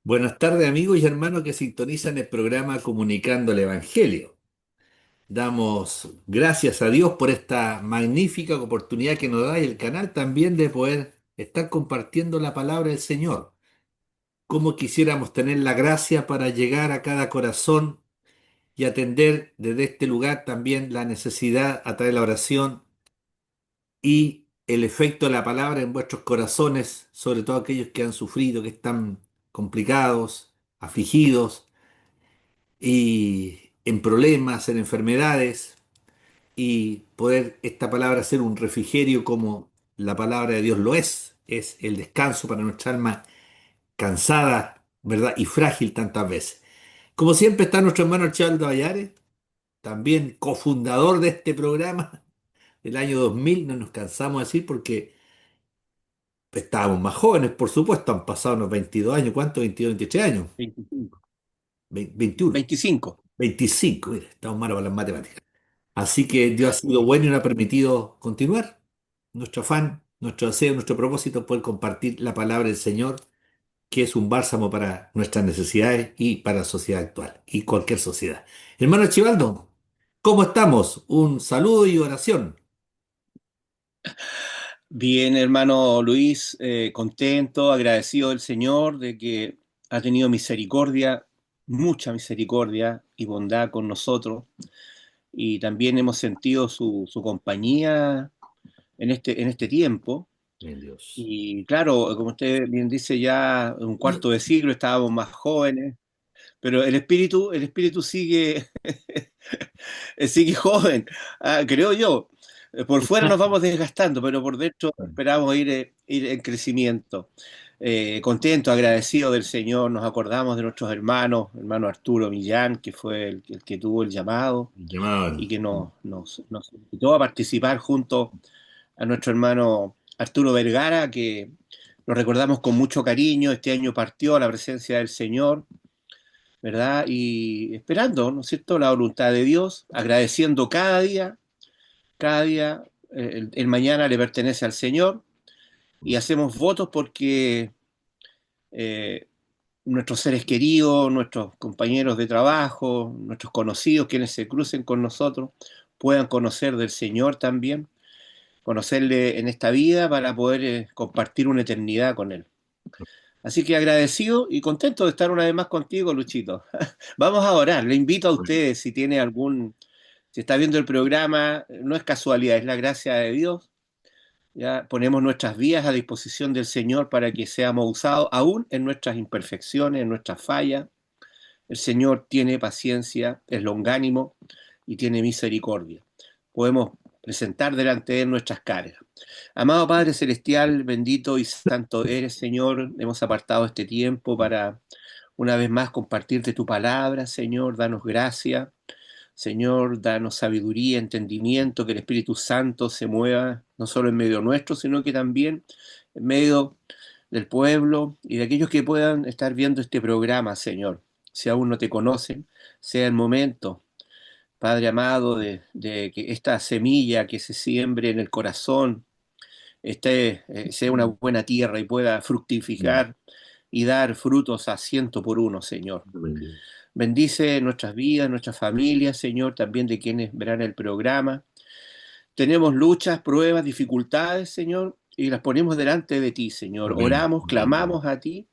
Buenas tardes amigos y hermanos que sintonizan el programa Comunicando el Evangelio. Damos gracias a Dios por esta magnífica oportunidad que nos da y el canal también de poder estar compartiendo la palabra del Señor. Como quisiéramos tener la gracia para llegar a cada corazón y atender desde este lugar también la necesidad a través de la oración y el efecto de la palabra en vuestros corazones, sobre todo aquellos que han sufrido, que están complicados, afligidos y en problemas, en enfermedades, y poder esta palabra ser un refrigerio como la palabra de Dios lo es el descanso para nuestra alma cansada, ¿verdad? Y frágil tantas veces. Como siempre está nuestro hermano Archibaldo Vallares, también cofundador de este programa del año 2000, no nos cansamos de decir porque estábamos más jóvenes, por supuesto, han pasado unos 22 años, ¿cuánto? 22, 23 años, 25. 21, 25. 25, mira, estamos malos para las matemáticas. Así que Dios ha sido bueno y nos ha permitido continuar. Nuestro afán, nuestro deseo, nuestro propósito es poder compartir la palabra del Señor, que es un bálsamo para nuestras necesidades y para la sociedad actual y cualquier sociedad. Hermano Chivaldo, ¿cómo estamos? Un saludo y oración. Bien, hermano Luis, contento, agradecido del Señor de que ha tenido misericordia, mucha misericordia y bondad con nosotros. Y también hemos sentido su compañía en este tiempo. Bien, Dios. Y claro, como usted bien dice, ya un cuarto de siglo estábamos más jóvenes, pero el espíritu sigue, sigue joven, creo yo. Por fuera nos vamos desgastando, pero por dentro esperamos ir en crecimiento. Contento, agradecido del Señor, nos acordamos de nuestros hermanos, hermano Arturo Millán, que fue el que tuvo el llamado y Llamaban. que nos invitó a participar junto a nuestro hermano Arturo Vergara, que lo recordamos con mucho cariño. Este año partió a la presencia del Señor, ¿verdad? Y esperando, ¿no es cierto?, la voluntad de Dios, agradeciendo cada día, el mañana le pertenece al Señor y hacemos votos porque eh, nuestros seres queridos, nuestros compañeros de trabajo, nuestros conocidos, quienes se crucen con nosotros, puedan conocer del Señor también, conocerle en esta vida para poder compartir una eternidad con Él. Así que agradecido y contento de estar una vez más contigo, Luchito. Vamos a orar. Le invito a ustedes, si tiene si está viendo el programa, no es casualidad, es la gracia de Dios. Ya ponemos nuestras vidas a disposición del Señor para que seamos usados aún en nuestras imperfecciones, en nuestras fallas. El Señor tiene paciencia, es longánimo y tiene misericordia. Podemos presentar delante de Él nuestras cargas. Amado Padre Celestial, bendito y santo eres, Señor. Hemos apartado este tiempo para una vez más compartirte tu palabra, Señor. Danos gracia. Señor, danos sabiduría, entendimiento, que el Espíritu Santo se mueva no solo en medio nuestro, sino que también en medio del pueblo y de aquellos que puedan estar viendo este programa, Señor. Si aún no te conocen, sea el momento, Padre amado, de que esta semilla que se siembre en el corazón sea una buena tierra y pueda fructificar y dar frutos a ciento por uno, Señor. Bendice nuestras vidas, nuestras familias, Señor, también de quienes verán el programa. Tenemos luchas, pruebas, dificultades, Señor, y las ponemos delante de ti, Señor. Amén. Oramos, clamamos a ti,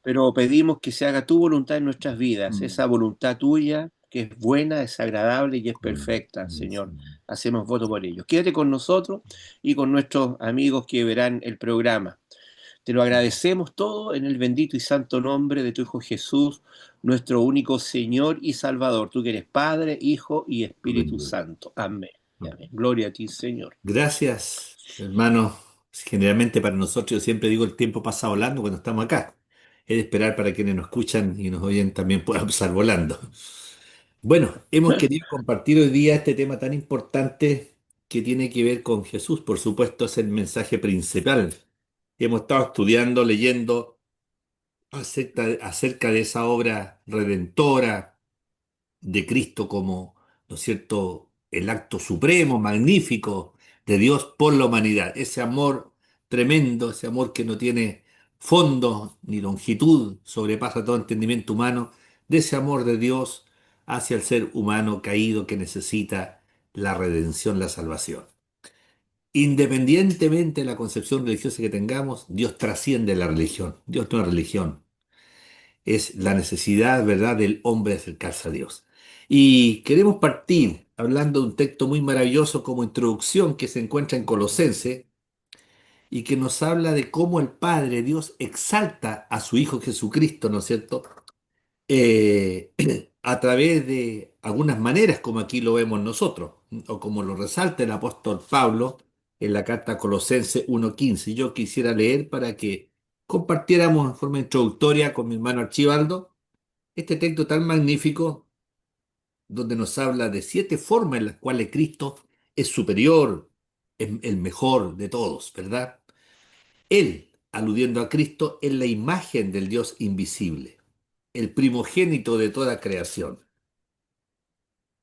pero pedimos que se haga tu voluntad en nuestras vidas, esa voluntad tuya que es buena, es agradable y es perfecta, Señor. Hacemos voto por ello. Quédate con nosotros y con nuestros amigos que verán el programa. Te lo agradecemos todo en el bendito y santo nombre de tu Hijo Jesús, nuestro único Señor y Salvador. Tú que eres Padre, Hijo y Espíritu Santo. Amén. Y amén. Gloria a ti, Señor. Gracias, hermano. Generalmente para nosotros, yo siempre digo, el tiempo pasa volando cuando estamos acá. Es de esperar para quienes nos escuchan y nos oyen también puedan pasar volando. Bueno, hemos querido compartir hoy día este tema tan importante que tiene que ver con Jesús. Por supuesto, es el mensaje principal. Hemos estado estudiando, leyendo acerca de esa obra redentora de Cristo como, ¿no es cierto?, el acto supremo, magnífico de Dios por la humanidad. Ese amor tremendo, ese amor que no tiene fondo ni longitud, sobrepasa todo entendimiento humano, de ese amor de Dios hacia el ser humano caído que necesita la redención, la salvación. Independientemente de la concepción religiosa que tengamos, Dios trasciende la religión. Dios no es religión, es la necesidad, ¿verdad?, del hombre de acercarse a Dios. Y queremos partir hablando de un texto muy maravilloso como introducción que se encuentra en Colosense y que nos habla de cómo el Padre Dios exalta a su Hijo Jesucristo, ¿no es cierto? Eh, a través de algunas maneras como aquí lo vemos nosotros, o como lo resalta el apóstol Pablo en la carta a Colosenses 1:15. Yo quisiera leer para que compartiéramos en forma introductoria con mi hermano Archibaldo este texto tan magnífico donde nos habla de 7 formas en las cuales Cristo es superior, es el mejor de todos, ¿verdad? Él, aludiendo a Cristo, es la imagen del Dios invisible, el primogénito de toda creación.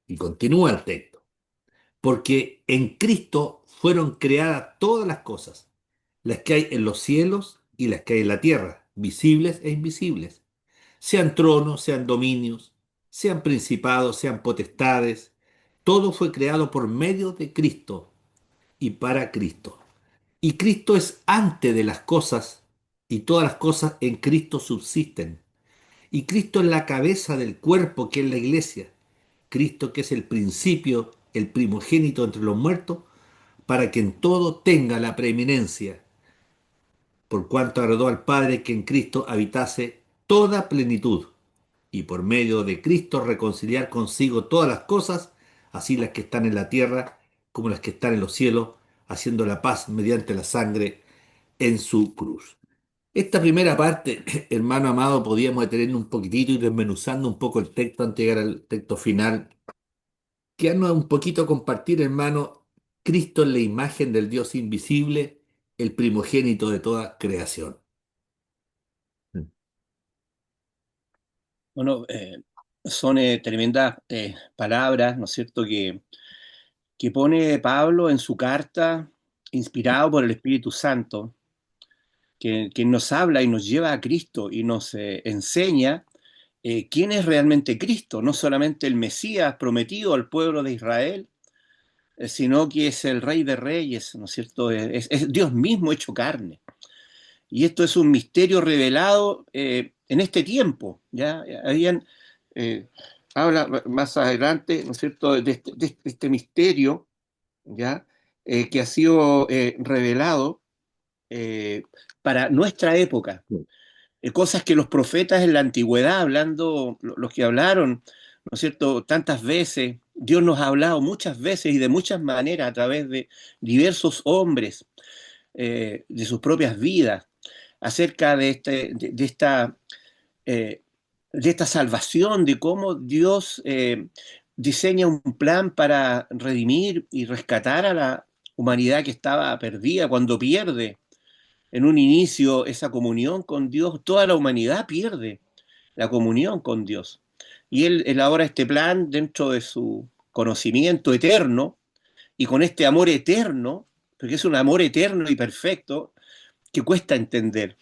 Y continúa el texto, porque en Cristo fueron creadas todas las cosas, las que hay en los cielos y las que hay en la tierra, visibles e invisibles, sean tronos, sean dominios, sean principados, sean potestades, todo fue creado por medio de Cristo y para Cristo. Y Cristo es antes de las cosas, y todas las cosas en Cristo subsisten. Y Cristo es la cabeza del cuerpo que es la iglesia. Cristo que es el principio, el primogénito entre los muertos, para que en todo tenga la preeminencia, por cuanto agradó al Padre que en Cristo habitase toda plenitud, y por medio de Cristo reconciliar consigo todas las cosas, así las que están en la tierra como las que están en los cielos, haciendo la paz mediante la sangre en su cruz. Esta primera parte, hermano amado, podíamos detenernos un poquitito y desmenuzando un poco el texto antes de llegar al texto final. Quedarnos un poquito a compartir, hermano, Cristo es la imagen del Dios invisible, el primogénito de toda creación. Mm. Bueno, son tremendas palabras, ¿no es cierto?, que pone Pablo en su carta, inspirado por el Espíritu Santo, que nos habla y nos lleva a Cristo y nos enseña quién es realmente Cristo, no solamente el Mesías prometido al pueblo de Israel, sino que es el Rey de Reyes, ¿no es cierto? Es Dios mismo hecho carne. Y esto es un misterio revelado en este tiempo, ¿ya? Eh, habla más adelante, ¿no es cierto?, de este misterio, ¿ya? Que ha sido revelado eh, para nuestra época. Cosas que los profetas en la antigüedad, hablando, los que hablaron, ¿no es cierto?, tantas veces, Dios nos ha hablado muchas veces y de muchas maneras a través de diversos hombres, de sus propias vidas, acerca eh, de esta salvación, de cómo Dios diseña un plan para redimir y rescatar a la humanidad que estaba perdida cuando pierde en un inicio esa comunión con Dios, toda la humanidad pierde la comunión con Dios. Y él elabora este plan dentro de su conocimiento eterno y con este amor eterno, porque es un amor eterno y perfecto que cuesta entender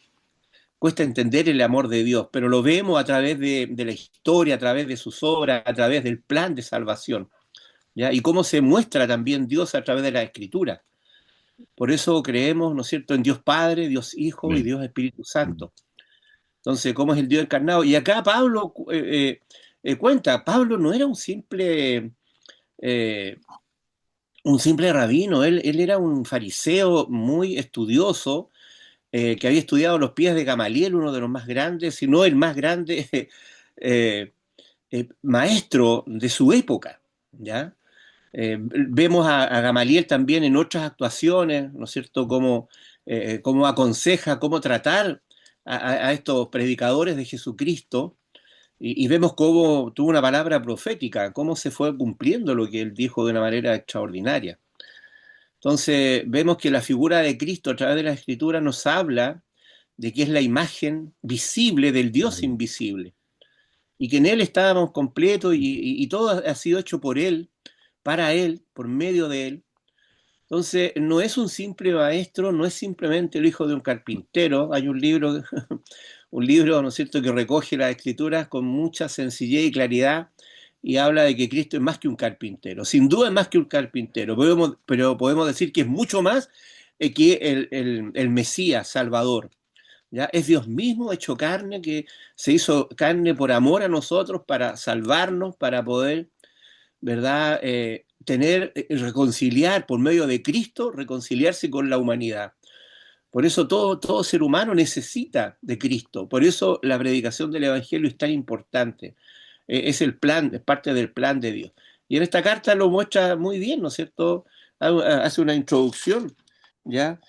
el amor de Dios, pero lo vemos a través de la historia, a través de sus obras, a través del plan de salvación, ¿ya? Y cómo se muestra también Dios a través de la Escritura. Por eso creemos, ¿no es cierto?, en Dios Padre, Dios Hijo y Amén. Dios Espíritu Mm. Santo. Entonces, ¿cómo es el Dios encarnado? Y acá Pablo cuenta, Pablo no era eh, un simple rabino, él era un fariseo muy estudioso, que había estudiado a los pies de Gamaliel, uno de los más grandes, si no el más grande eh, maestro de su época, ¿ya? Vemos a Gamaliel también en otras actuaciones, ¿no es cierto?, cómo aconseja, cómo tratar a estos predicadores de Jesucristo, y vemos cómo tuvo una palabra profética, cómo se fue cumpliendo lo que él dijo de una manera extraordinaria. Entonces, vemos que la figura de Cristo a través de la Escritura nos habla de que es la imagen visible del Dios Amén. invisible, y que en Él estábamos completos y todo ha sido hecho por Él, para Él, por medio de Él, Entonces, no es un simple maestro, no es simplemente el hijo de un carpintero. Hay un libro, un libro, ¿no es cierto?, que recoge las escrituras con mucha sencillez y claridad y habla de que Cristo es más que un carpintero. Sin duda es más que un carpintero, pero podemos decir que es mucho más que el Mesías Salvador. ¿Ya? Es Dios mismo hecho carne, que se hizo carne por amor a nosotros, para salvarnos, para poder, ¿verdad? Reconciliar por medio de Cristo, reconciliarse con la humanidad. Por eso todo ser humano necesita de Cristo. Por eso la predicación del Evangelio es tan importante. Es el plan, es parte del plan de Dios. Y en esta carta lo muestra muy bien, ¿no es cierto? Hace una introducción, ¿ya?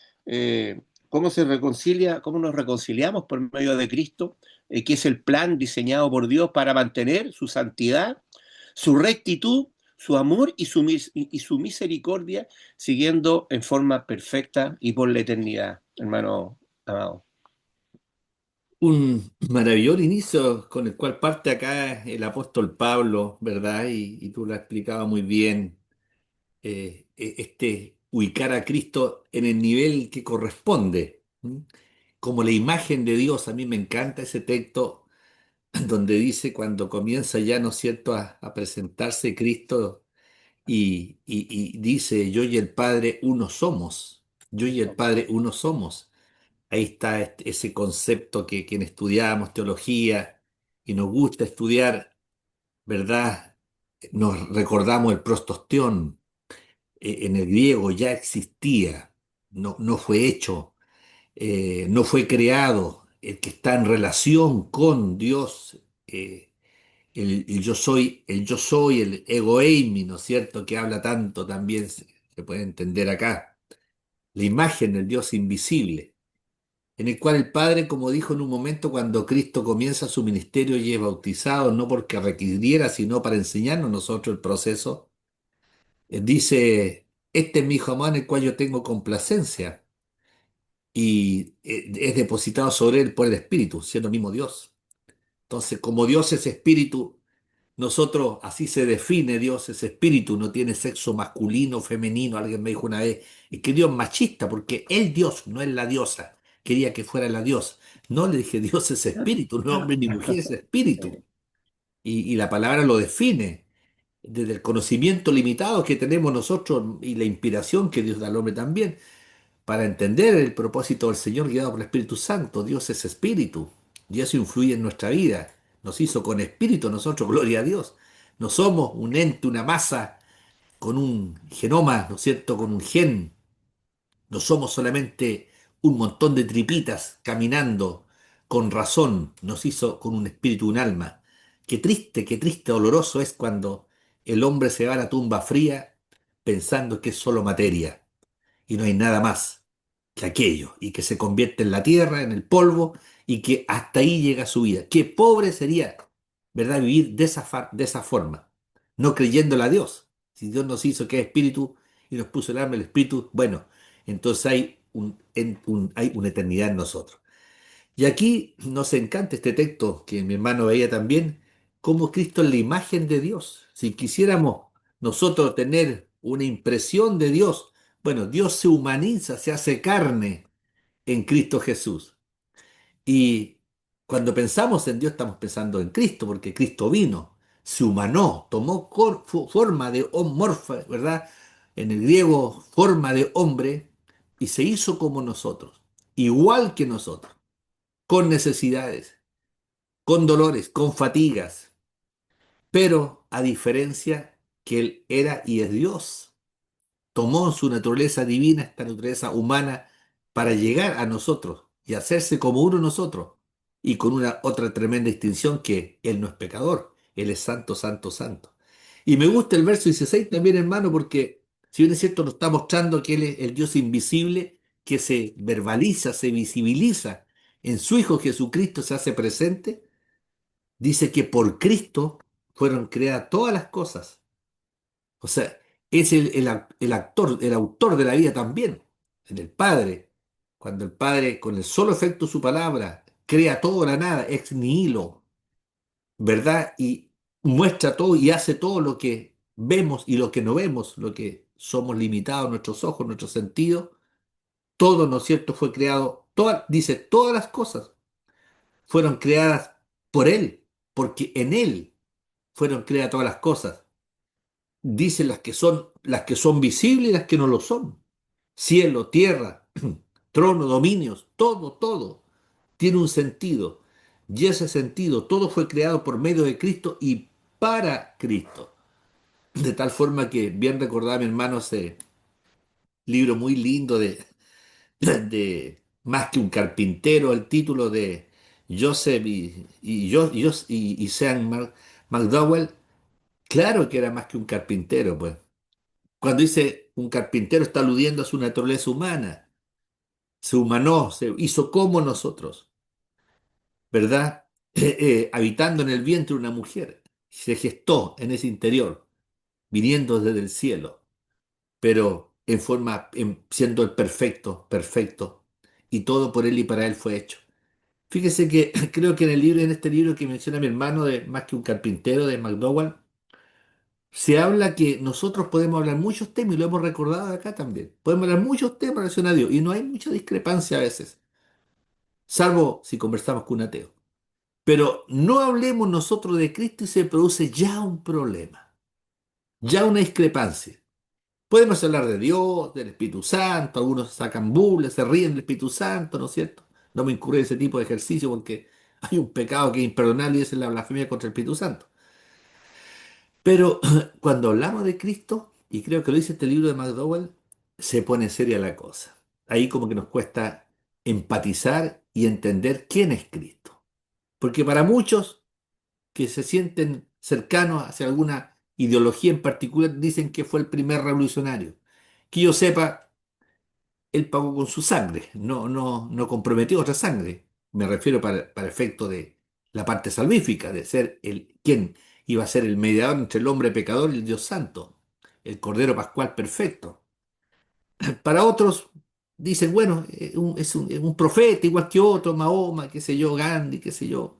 Cómo se reconcilia, cómo nos reconciliamos por medio de Cristo, que es el plan diseñado por Dios para mantener su santidad, su rectitud, su amor y su misericordia, siguiendo en forma perfecta y por la eternidad, hermano amado. Un maravilloso inicio con el cual parte acá el apóstol Pablo, ¿verdad? Y tú lo has explicado muy bien, ubicar a Cristo en el nivel que corresponde, ¿m? Como la imagen de Dios. A mí me encanta ese texto donde dice cuando comienza ya, ¿no es cierto?, a presentarse Cristo y dice, yo y el Padre uno somos, yo y el Padre uno somos. Ahí está ese concepto que quien estudiamos teología y nos gusta estudiar, ¿verdad? Nos recordamos el prostostión, en el griego ya existía, no fue hecho, no fue creado, el que está en relación con Dios, el yo soy, el ego eimi, ¿no es cierto?, que habla tanto también, se puede entender acá, la imagen del Dios invisible, en el cual el Padre, como dijo en un momento cuando Cristo comienza su ministerio y es bautizado, no porque requiriera, sino para enseñarnos nosotros el proceso, dice, este es mi hijo amado en el cual yo tengo complacencia y es depositado sobre él por el Espíritu, siendo mismo Dios. Entonces, como Dios es Espíritu, nosotros, así se define Dios, es Espíritu, no tiene sexo masculino, femenino. Alguien me dijo una vez, es que Dios es machista, porque el Dios no es la diosa, quería que fuera la diosa. No, le dije, Dios es Espíritu, no hombre ni mujer, es Espíritu. Y la palabra lo define, desde el conocimiento limitado que tenemos nosotros y la inspiración que Dios da al hombre también para entender el propósito del Señor guiado por el Espíritu Santo. Dios es espíritu y eso influye en nuestra vida. Nos hizo con espíritu nosotros, gloria a Dios. No somos un ente, una masa con un genoma, ¿no es cierto?, con un gen. No somos solamente un montón de tripitas caminando con razón. Nos hizo con un espíritu, un alma. Qué triste, doloroso es cuando el hombre se va a la tumba fría pensando que es solo materia y no hay nada más que aquello, y que se convierte en la tierra, en el polvo, y que hasta ahí llega su vida. Qué pobre sería, ¿verdad?, vivir de esa forma, no creyéndole a Dios. Si Dios nos hizo que es espíritu y nos puso el alma, el espíritu, bueno, entonces hay una eternidad en nosotros. Y aquí nos encanta este texto que mi hermano veía también, como Cristo es la imagen de Dios. Si quisiéramos nosotros tener una impresión de Dios, bueno, Dios se humaniza, se hace carne en Cristo Jesús. Y cuando pensamos en Dios estamos pensando en Cristo, porque Cristo vino, se humanó, tomó forma de morfa, ¿verdad? En el griego, forma de hombre, y se hizo como nosotros, igual que nosotros, con necesidades, con dolores, con fatigas, pero a diferencia que Él era y es Dios, tomó su naturaleza divina, esta naturaleza humana, para llegar a nosotros y hacerse como uno de nosotros, y con una otra tremenda distinción que Él no es pecador, Él es santo, santo, santo. Y me gusta el verso 16 también, hermano, porque si bien es cierto, nos está mostrando que Él es el Dios invisible, que se verbaliza, se visibiliza en su Hijo Jesucristo, se hace presente. Dice que por Cristo fueron creadas todas las cosas. O sea, es el actor, el autor de la vida también, en el Padre. Cuando el Padre, con el solo efecto de su palabra, crea todo de la nada, ex nihilo, ¿verdad? Y muestra todo y hace todo lo que vemos y lo que no vemos, lo que somos limitados, nuestros ojos, nuestros sentidos, todo, ¿no es cierto?, fue creado, dice, todas las cosas fueron creadas por Él, porque en Él fueron creadas todas las cosas. Dice las que son visibles y las que no lo son. Cielo, tierra, trono, dominios, todo, todo tiene un sentido. Y ese sentido, todo fue creado por medio de Cristo y para Cristo. De tal forma que, bien recordaba mi hermano ese libro muy lindo de Más que un carpintero, el título de Joseph y Sean McDowell, claro que era más que un carpintero, pues. Cuando dice un carpintero está aludiendo a su naturaleza humana, se humanó, se hizo como nosotros, ¿verdad? Habitando en el vientre de una mujer, se gestó en ese interior, viniendo desde el cielo, pero siendo el perfecto, perfecto, y todo por él y para él fue hecho. Fíjese que creo que en este libro que menciona mi hermano, de Más que un carpintero, de McDowell, se habla que nosotros podemos hablar muchos temas, y lo hemos recordado acá también. Podemos hablar muchos temas relacionados a Dios, y no hay mucha discrepancia a veces, salvo si conversamos con un ateo. Pero no hablemos nosotros de Cristo y se produce ya un problema, ya una discrepancia. Podemos hablar de Dios, del Espíritu Santo, algunos sacan burlas, se ríen del Espíritu Santo, ¿no es cierto? No me incurrí en ese tipo de ejercicio porque hay un pecado que es imperdonable y esa es la blasfemia contra el Espíritu Santo. Pero cuando hablamos de Cristo, y creo que lo dice este libro de McDowell, se pone seria la cosa. Ahí como que nos cuesta empatizar y entender quién es Cristo. Porque para muchos que se sienten cercanos hacia alguna ideología en particular, dicen que fue el primer revolucionario. Que yo sepa, él pagó con su sangre, no comprometió otra sangre. Me refiero para efecto de la parte salvífica, de ser quien iba a ser el mediador entre el hombre pecador y el Dios santo, el Cordero Pascual perfecto. Para otros dicen, bueno, es un profeta igual que otro, Mahoma, qué sé yo, Gandhi, qué sé yo,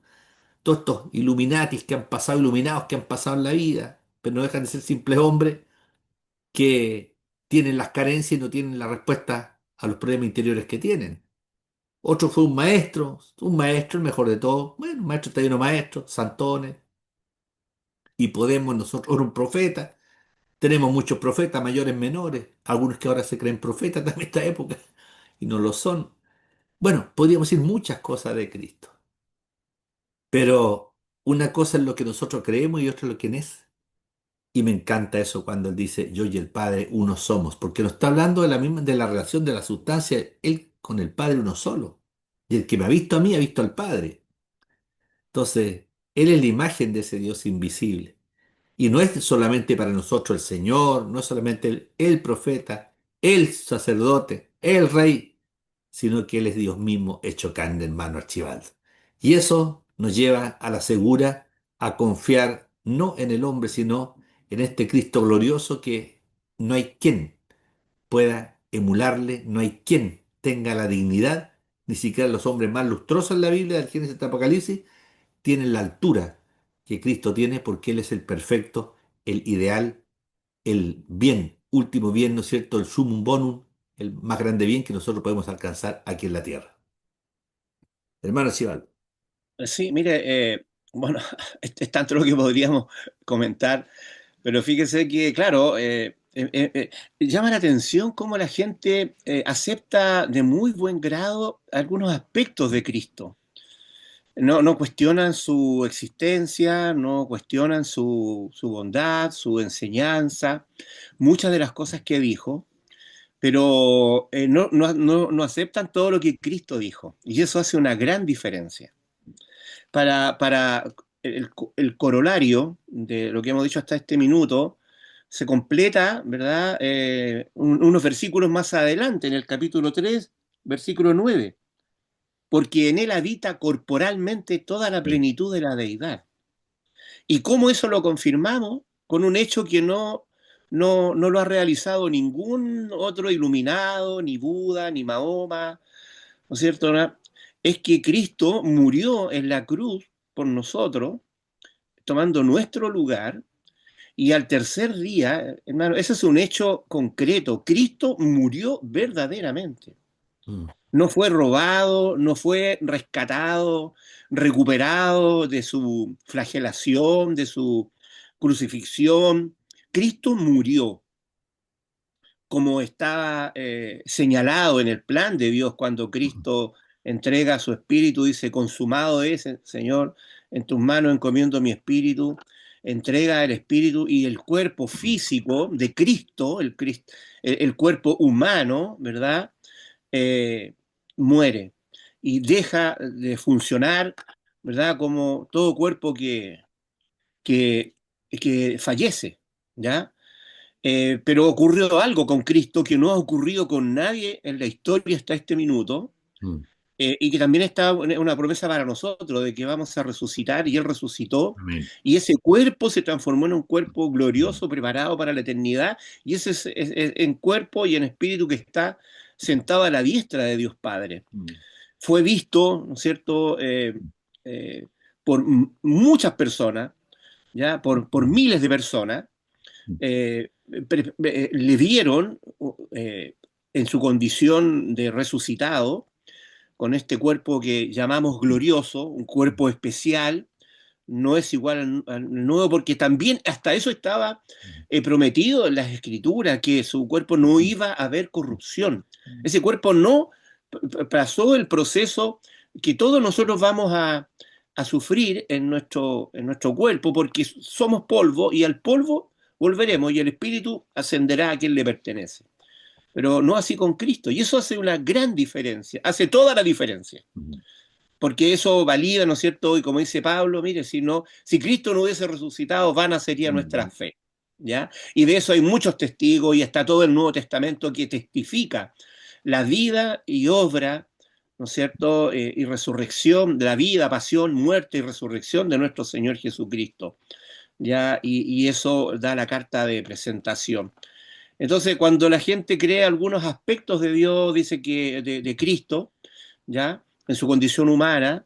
todos estos Illuminatis que han pasado, iluminados que han pasado en la vida, pero no dejan de ser simples hombres que tienen las carencias y no tienen la respuesta a los problemas interiores que tienen. Otro fue un maestro, el mejor de todos. Bueno, un maestro está lleno de maestros, santones, y podemos nosotros, ahora un profeta. Tenemos muchos profetas, mayores, menores, algunos que ahora se creen profetas también en esta época y no lo son. Bueno, podríamos decir muchas cosas de Cristo, pero una cosa es lo que nosotros creemos y otra es lo que Él es. Y me encanta eso cuando Él dice, yo y el Padre uno somos, porque nos está hablando de la relación de la sustancia, Él con el Padre uno solo. Y el que me ha visto a mí ha visto al Padre. Entonces, Él es la imagen de ese Dios invisible. Y no es solamente para nosotros el Señor, no es solamente el profeta, el sacerdote, el rey, sino que Él es Dios mismo hecho carne, hermano Archibaldo. Y eso nos lleva a la segura a confiar no en el hombre, sino en este Cristo glorioso que no hay quien pueda emularle, no hay quien tenga la dignidad, ni siquiera los hombres más lustrosos en la Biblia, del Génesis hasta Apocalipsis, tienen la altura que Cristo tiene porque Él es el perfecto, el ideal, el bien, último bien, ¿no es cierto? El sumum bonum, el más grande bien que nosotros podemos alcanzar aquí en la tierra. Hermano Chival. Sí, mire, bueno, es tanto lo que podríamos comentar, pero fíjese que, claro, llama la atención cómo la gente acepta de muy buen grado algunos aspectos de Cristo. No cuestionan su existencia, no cuestionan su bondad, su enseñanza, muchas de las cosas que dijo, pero no aceptan todo lo que Cristo dijo. Y eso hace una gran diferencia. Para el corolario de lo que hemos dicho hasta este minuto, se completa, ¿verdad? Unos versículos más adelante, en el capítulo 3, versículo 9, porque en él habita corporalmente toda la Sí. plenitud de la deidad. ¿Y cómo eso lo confirmamos? Con un hecho que no lo ha realizado ningún otro iluminado, ni Buda, ni Mahoma, ¿no es cierto? ¿No? Es que Cristo murió en la cruz por nosotros, tomando nuestro lugar, Y al tercer día, hermano, ese es un hecho concreto. Cristo murió verdaderamente. mm, No fue robado, no fue rescatado, recuperado de su flagelación, de su crucifixión. Cristo murió como estaba señalado en el plan de Dios cuando mm, Cristo entrega su espíritu, dice, consumado es, Señor, en tus manos encomiendo mi espíritu, entrega el espíritu y el cuerpo físico de Cristo, el cuerpo humano, ¿verdad? Eh, muere y deja de funcionar, ¿verdad? Como todo cuerpo que, que fallece, ¿ya? Pero ocurrió algo con Cristo que no ha ocurrido con nadie en la historia hasta este minuto, mm. y que también está una promesa para nosotros de que vamos a resucitar, y Él resucitó, Amén. y ese cuerpo se transformó en un cuerpo Mm, glorioso, preparado para la eternidad, y ese es en cuerpo y en espíritu que está sentado a la diestra de Dios Padre. mm, Fue visto, ¿no es cierto?, eh, por muchas personas, ¿ya? Por mm, miles de personas, mm, le dieron en su condición de resucitado, con este cuerpo que llamamos glorioso, un cuerpo especial, no es igual al nuevo, porque también hasta eso estaba prometido en las escrituras, que su cuerpo no iba a haber corrupción. mm, Ese cuerpo no pasó el proceso que todos nosotros vamos a sufrir en nuestro cuerpo, porque somos polvo y al polvo volveremos y el espíritu ascenderá a quien le pertenece. Pero no así con Cristo. Y eso hace una gran diferencia, hace toda la diferencia. mm, Porque eso valida, ¿no es cierto? Y como dice Pablo, mire, si Cristo no hubiese resucitado, vana sería nuestra mm, fe. ¿Ya? Y de eso hay muchos testigos y está todo el Nuevo Testamento que testifica la vida y obra, ¿no es cierto? Y resurrección de la vida, pasión, muerte y resurrección de nuestro Señor Jesucristo. ¿Ya? Y eso da la carta de presentación. Entonces, cuando la gente cree algunos aspectos de Dios, dice que de Cristo, ¿ya? En su condición humana,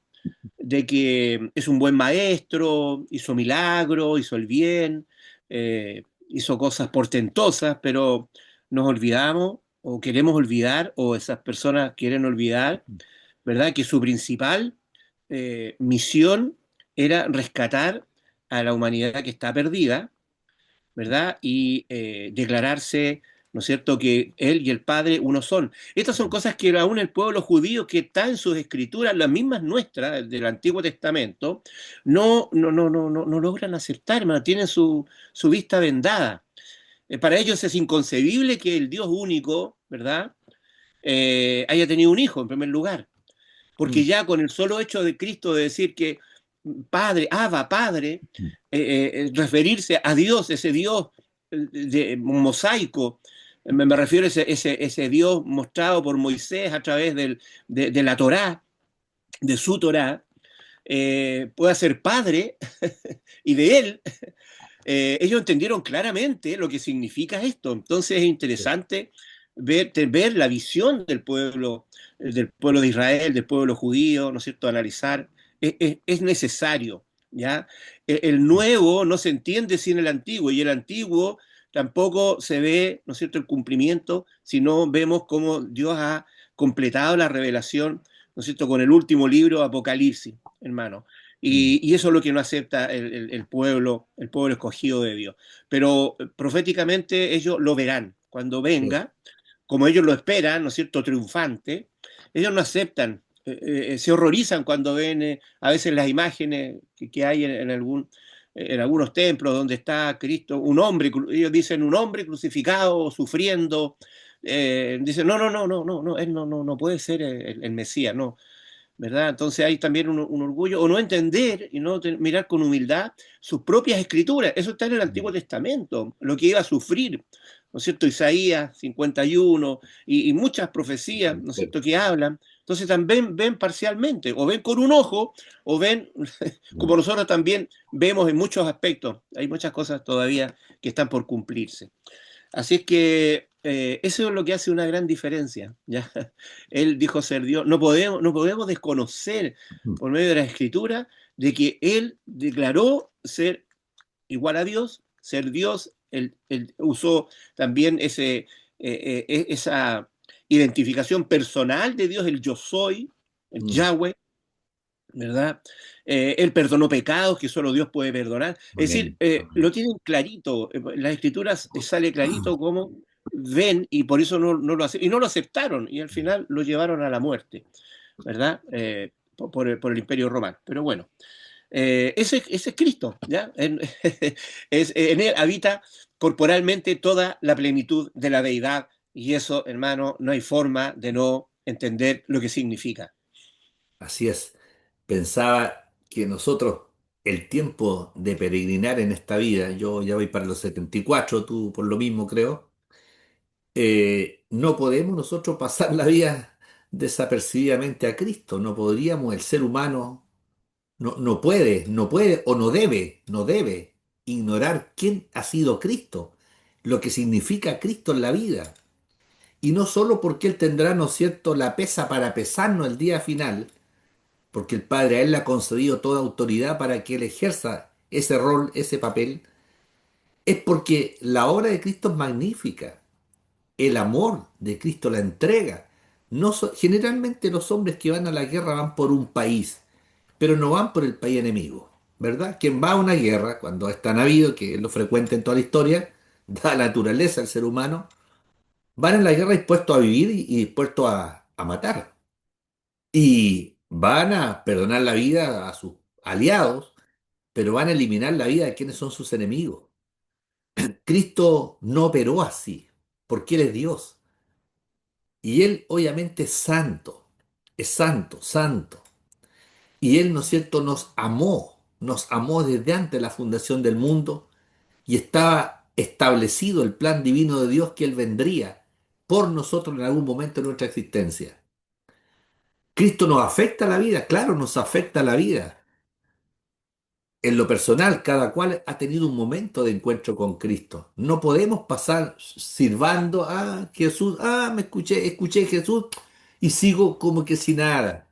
de que es un buen maestro, hizo milagros, hizo el bien, hizo cosas portentosas, pero nos olvidamos o queremos olvidar, o esas personas quieren olvidar, ¿verdad? Que su principal misión era rescatar a la humanidad que está perdida, ¿verdad? Y declararse, ¿no es cierto?, que Él y el Padre uno son. Estas son cosas que aún el pueblo judío, que está en sus escrituras, las mismas nuestras del Antiguo Testamento, no logran aceptar, hermano, tienen su vista vendada. Para ellos es inconcebible que el Dios único, ¿verdad?, haya tenido un hijo, en primer lugar. Porque mm, ya con el solo hecho de Cristo de decir que Padre, Abba, Padre, mm. referirse a Dios, ese Dios de mosaico, me refiero a ese Dios mostrado por Moisés a través de la Torá, de su Torá, pueda ser Padre y de Él, ellos entendieron claramente lo que significa esto. Entonces es interesante ver la visión del pueblo de Israel, del pueblo judío, ¿no es cierto?, analizar. Es necesario, ¿ya? El nuevo no se entiende sin el antiguo, y el antiguo tampoco se ve, ¿no es cierto?, el cumplimiento, si no vemos cómo Dios ha completado la revelación, ¿no es cierto?, con el último libro, Apocalipsis, hermano. Mm, Y eso es lo que no acepta el pueblo escogido de Dios. Pero proféticamente ellos lo verán cuando sí, venga, como ellos lo esperan, ¿no es cierto?, triunfante. Ellos no aceptan, se horrorizan cuando ven a veces las imágenes que hay en algunos templos donde está Cristo, un hombre, ellos dicen un hombre crucificado, sufriendo. Dicen, no, él no puede ser el Mesías, no. ¿Verdad? Entonces hay también un orgullo, o no entender y no mirar con humildad sus propias escrituras. Eso está en el mm, Antiguo Testamento, lo que iba a sufrir, ¿no es cierto? Isaías 51 y muchas profecías, ¿no es sí, cierto?, que hablan. Entonces también ven parcialmente, o ven con un ojo, o ven como mm, nosotros también vemos en muchos aspectos. Hay muchas cosas todavía que están por cumplirse. Así es que eso es lo que hace una gran diferencia. ¿Ya? Él dijo ser Dios. No podemos desconocer mm, por medio de la Escritura de que Él declaró ser igual a Dios, ser Dios, él usó también esa identificación personal de Dios, el yo soy, el Mm, Yahweh, ¿verdad? Él perdonó pecados que solo Dios puede perdonar. Es decir, amén, amén. lo tienen clarito, en las escrituras sale clarito cómo ven y por eso y no lo aceptaron y al final lo llevaron a la muerte, ¿verdad? Por el Imperio Romano. Pero bueno, ese es Cristo, ¿ya? En él habita corporalmente toda la plenitud de la deidad y eso, hermano, no hay forma de no entender lo que significa. Así es. Pensaba que nosotros, el tiempo de peregrinar en esta vida, yo ya voy para los 74, tú por lo mismo creo, no podemos nosotros pasar la vida desapercibidamente a Cristo. No podríamos, el ser humano no puede o no debe ignorar quién ha sido Cristo, lo que significa Cristo en la vida. Y no solo porque Él tendrá, ¿no es cierto?, la pesa para pesarnos el día final, porque el Padre a Él le ha concedido toda autoridad para que Él ejerza ese rol, ese papel, es porque la obra de Cristo es magnífica. El amor de Cristo, la entrega. No generalmente los hombres que van a la guerra van por un país, pero no van por el país enemigo, ¿verdad? Quien va a una guerra, cuando es tan habido, que es lo frecuente en toda la historia, da la naturaleza al ser humano, van a la guerra dispuestos a vivir y dispuestos a matar. Y van a perdonar la vida a sus aliados, pero van a eliminar la vida de quienes son sus enemigos. Cristo no operó así, porque Él es Dios. Y Él obviamente es santo, santo. Y Él, ¿no es cierto?, nos amó desde antes de la fundación del mundo y estaba establecido el plan divino de Dios que Él vendría por nosotros en algún momento de nuestra existencia. ¿Cristo nos afecta la vida? Claro, nos afecta la vida. En lo personal, cada cual ha tenido un momento de encuentro con Cristo. No podemos pasar sirvando a Jesús, me escuché Jesús y sigo como que sin nada.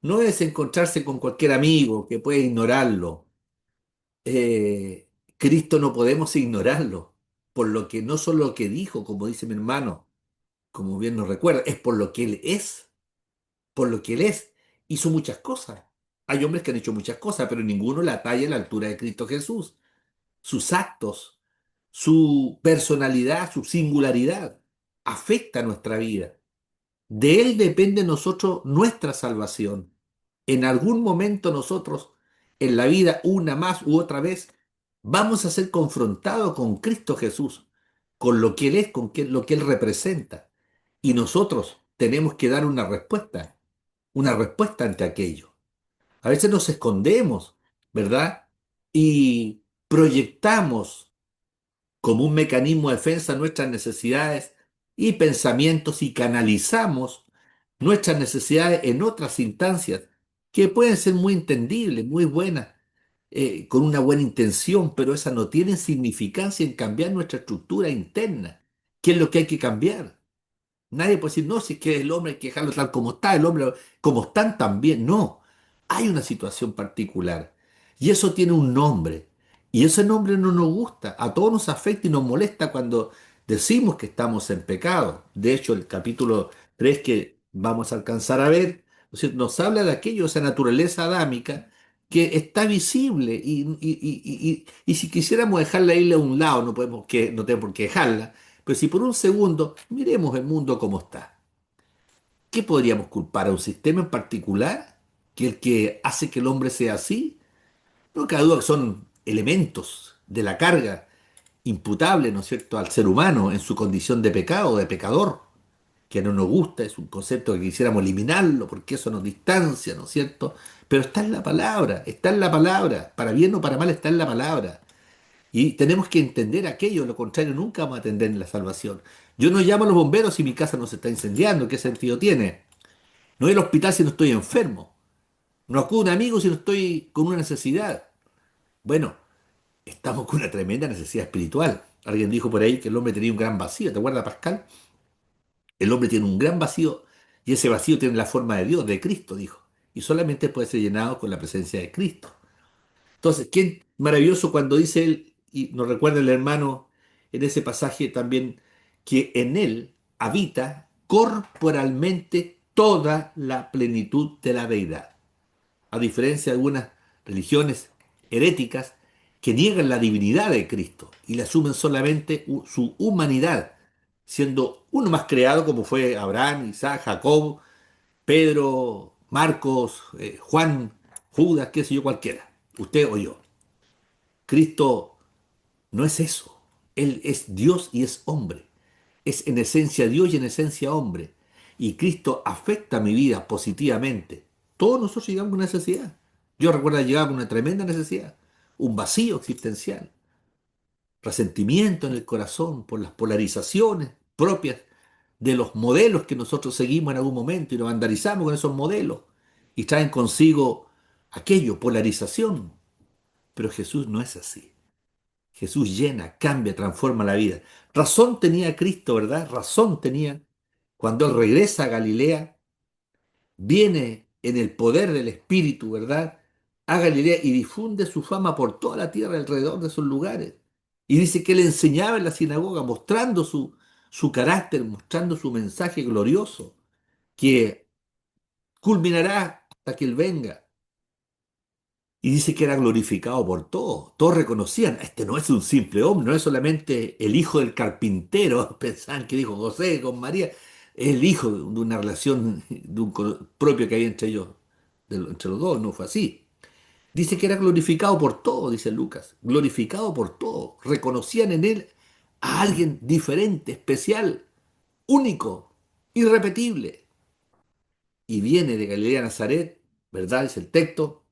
No es encontrarse con cualquier amigo que puede ignorarlo. Cristo no podemos ignorarlo, por lo que no solo lo que dijo, como dice mi hermano, como bien nos recuerda, es por lo que Él es, por lo que Él es. Hizo muchas cosas. Hay hombres que han hecho muchas cosas, pero ninguno la talla a la altura de Cristo Jesús. Sus actos, su personalidad, su singularidad, afecta nuestra vida. De Él depende de nosotros nuestra salvación. En algún momento nosotros, en la vida, una más u otra vez, vamos a ser confrontados con Cristo Jesús, con lo que Él es, lo que Él representa. Y nosotros tenemos que dar una respuesta ante aquello. A veces nos escondemos, ¿verdad? Y proyectamos como un mecanismo de defensa nuestras necesidades y pensamientos y canalizamos nuestras necesidades en otras instancias que pueden ser muy entendibles, muy buenas, con una buena intención, pero esas no tienen significancia en cambiar nuestra estructura interna, que es lo que hay que cambiar. Nadie puede decir, no, si es que el hombre hay que dejarlo tal como está, el hombre como están también. No, hay una situación particular y eso tiene un nombre y ese nombre no nos gusta, a todos nos afecta y nos molesta cuando decimos que estamos en pecado. De hecho, el capítulo 3 que vamos a alcanzar a ver, ¿no es cierto?, nos habla de aquello, esa naturaleza adámica que está visible y si quisiéramos dejar la isla a un lado, no tenemos por qué dejarla, pero si por un segundo miremos el mundo como está, ¿qué podríamos culpar a un sistema en particular? ¿Que el que hace que el hombre sea así? No cabe duda que son elementos de la carga imputable, ¿no es cierto?, al ser humano en su condición de pecado, de pecador, que no nos gusta, es un concepto que quisiéramos eliminarlo porque eso nos distancia, ¿no es cierto? Pero está en la palabra, para bien o para mal está en la palabra. Y tenemos que entender aquello, lo contrario nunca vamos a atender en la salvación. Yo no llamo a los bomberos si mi casa no se está incendiando, ¿qué sentido tiene? No voy al hospital si no estoy enfermo. No acudo a un amigo si no estoy con una necesidad. Bueno, estamos con una tremenda necesidad espiritual. Alguien dijo por ahí que el hombre tenía un gran vacío, ¿te acuerdas, Pascal? El hombre tiene un gran vacío y ese vacío tiene la forma de Dios, de Cristo, dijo. Y solamente puede ser llenado con la presencia de Cristo. Entonces, qué maravilloso cuando dice él y nos recuerda el hermano en ese pasaje también que en él habita corporalmente toda la plenitud de la deidad. A diferencia de algunas religiones heréticas que niegan la divinidad de Cristo y le asumen solamente su humanidad, siendo uno más creado como fue Abraham, Isaac, Jacob, Pedro, Marcos, Juan, Judas, qué sé yo, cualquiera, usted o yo. Cristo no es eso. Él es Dios y es hombre. Es en esencia Dios y en esencia hombre. Y Cristo afecta mi vida positivamente. Todos nosotros llegamos a una necesidad. Yo recuerdo llegar a una tremenda necesidad, un vacío existencial, resentimiento en el corazón por las polarizaciones propias de los modelos que nosotros seguimos en algún momento y nos vandalizamos con esos modelos y traen consigo aquello, polarización. Pero Jesús no es así. Jesús llena, cambia, transforma la vida. Razón tenía Cristo, ¿verdad? Razón tenía cuando Él regresa a Galilea, viene en el poder del Espíritu, ¿verdad? A Galilea y difunde su fama por toda la tierra alrededor de esos lugares. Y dice que Él enseñaba en la sinagoga, mostrando su carácter, mostrando su mensaje glorioso, que culminará hasta que Él venga. Y dice que era glorificado por todos. Todos reconocían, este no es un simple hombre, no es solamente el hijo del carpintero, pensaban que dijo José con María, es el hijo de una relación de propio que había entre ellos, entre los dos, no fue así. Dice que era glorificado por todos, dice Lucas, glorificado por todos. Reconocían en él a alguien diferente, especial, único, irrepetible. Y viene de Galilea a Nazaret, ¿verdad? Es el texto,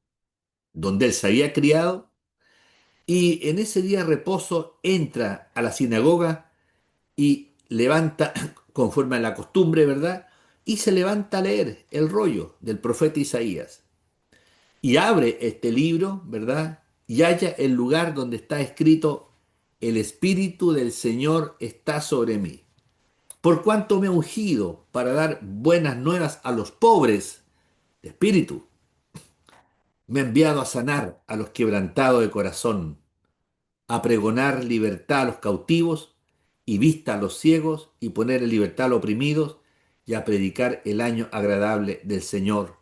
donde él se había criado. Y en ese día de reposo entra a la sinagoga y levanta, conforme a la costumbre, ¿verdad? Y se levanta a leer el rollo del profeta Isaías. Y abre este libro, ¿verdad? Y halla el lugar donde está escrito, el Espíritu del Señor está sobre mí. Por cuanto me ha ungido para dar buenas nuevas a los pobres de espíritu, me ha enviado a sanar a los quebrantados de corazón, a pregonar libertad a los cautivos y vista a los ciegos y poner en libertad a los oprimidos y a predicar el año agradable del Señor.